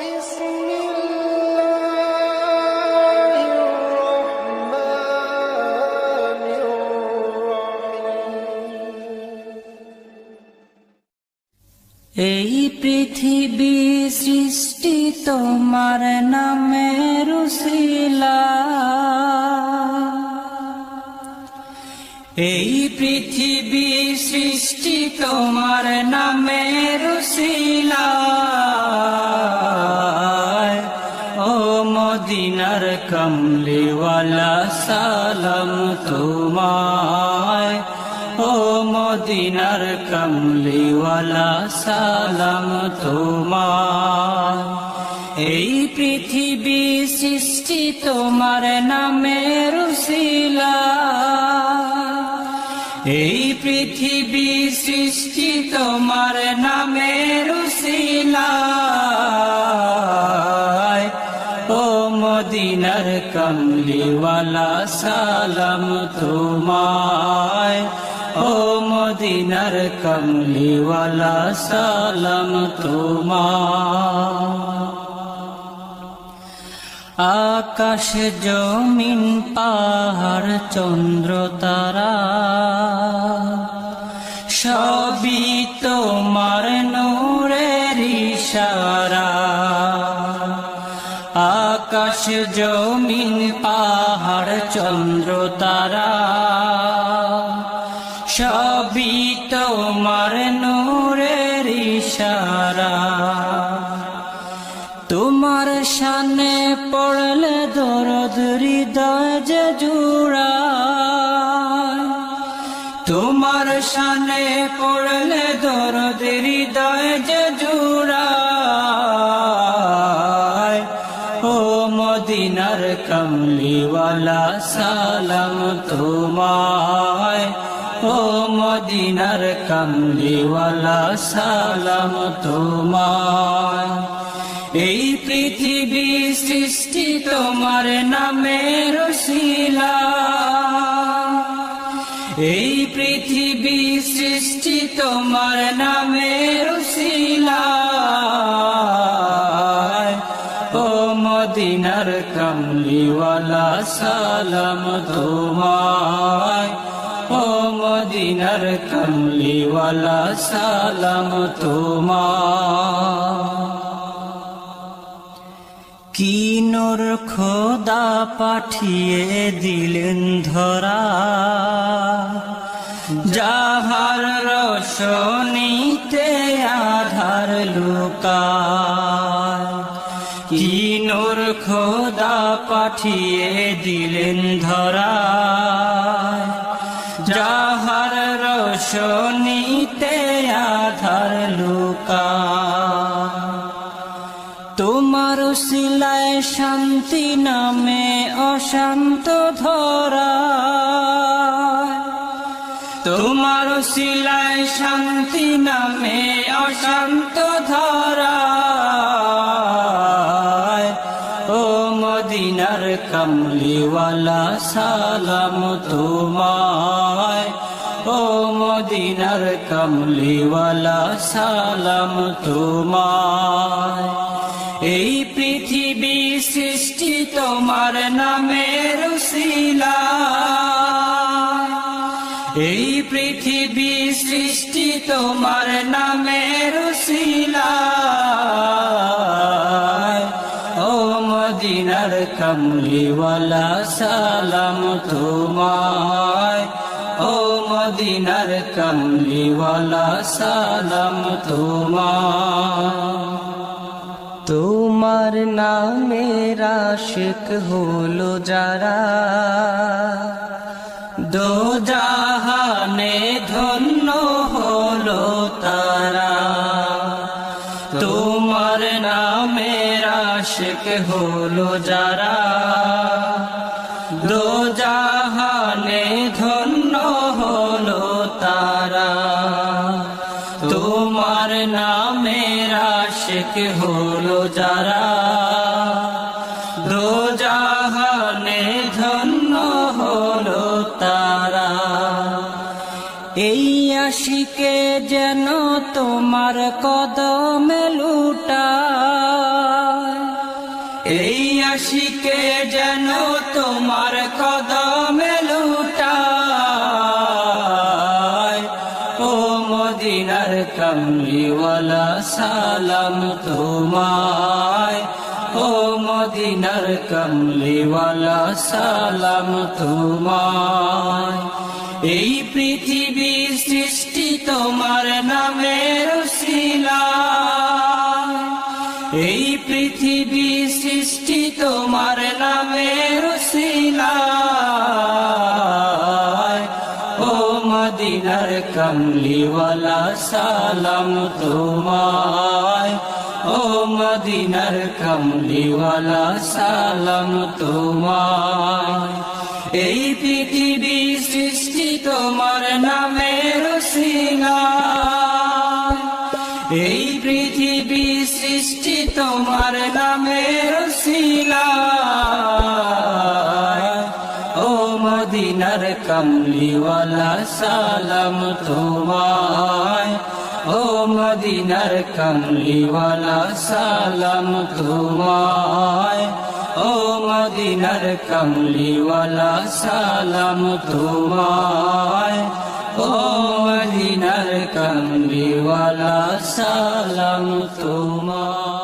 بسم الله الرحمن الرحيم এই পৃথিবী সৃষ্টি তোমার নামের উসিলায় এই পৃথিবী সৃষ্টি তোমার নামের উসিলায় ও মদিনার কমলিওয়ালা সালাম তোমায় ও মদিনার কমলিওয়ালা সালাম তোমায় এই পৃথিবী সৃষ্টি তোমার নামের উসিলায় এই পৃথিবী সৃষ্টি তোমার নামের উসিলায় ও মদিনার কমলিওয়ালা সালাম তোমায় ও মদিনার কমলিওয়ালা সালাম তোমায় আকাশ জমিন পাহাড় চন্দ্র তারা সবই তোমার নূরের ইশারা আকাশ জমিন পাহাড় চন্দ্র তারা সবই তোমার নূরের ইশারা তোমার শানে পড়লে দরদ হৃদয় যে জুড়ায় তোমার শানে পড়লে দরদ হৃদয় যে জুড়ায় ও মদিনার কমলিওয়ালা সালাম তোমায় ও মদিনার কমলিওয়ালা সালাম তোমায় এই পৃথিবী সৃষ্টি তোমার নামের উসিলায় এই পৃথিবী সৃষ্টি তোমার নামের উসিলায় ও মদিনার কমলিওয়ালা সালাম তোমায় ও মদিনার কমলিওয়ালা সালাম তোমায় কি নূর খোদা পাঠিয়ে দিলেন ধরা যাহার রোশনীতে আধার লুকায় কি নূর খোদা পাঠিয়ে দিলেন ধরা যাহার রোশনীতে আধার লুকায় তোমার উসিলায় শান্তি নামে অশান্ত ধরা তোমার উসিলায় শান্তি নামে অশান্ত ধরা ও মদিনার কমলিওয়ালা সালাম তোমায় ও মদিনার কমলিওয়ালা সালাম তোমায় এই পৃথিবী সৃষ্টি তোমার নামের উসিলায় এই পৃথিবী সৃষ্টি তোমার নামের উসিলায় ও মদিনার কমলিওয়ালা সালাম তোমায় ও মদিনার কমলিওয়ালা সালাম তোমায় তোমার নামের আশিক হলো যারা দো জাহানে ধন্য হলো তারা তোমার নামের আশিক হলো যারা দো জাহানে ধন্য হলো তারা তোমার নামের আশিক হলো যারা দো জাহানে ধন্য হলো তারা এই আশিকে যেন তোমার কদমে লুটায় এই আশিকে যেন তোমার কদমে লুটায় ও মদিনার কামলিওয়ালা সালাম তোমায় ও মদিনার কামলিওয়ালা সালাম তোমায় এই পৃথিবী সৃষ্টি তোমার নামের উসিলায় এই পৃথিবী সৃষ্টি তোমার নামের উসিলায় ও মদিনার কামলিওয়ালা সালাম তোমায় ও মদিনার কামলিওয়ালা সালাম তোমায় এই পৃথিবী সৃষ্টি তোমার নামের উসিলায় এই পৃথিবী সৃষ্টি তোমার নামের উসিলায় ও মদিনার কামলিওয়ালা সালাম তোমায় ও মদিনার কামলিওয়ালা সালাম তোমায় ও মদিনার কামলিওয়ালা সালাম তোমায় ও মদিনার কামলিওয়ালা সালাম তোমায়।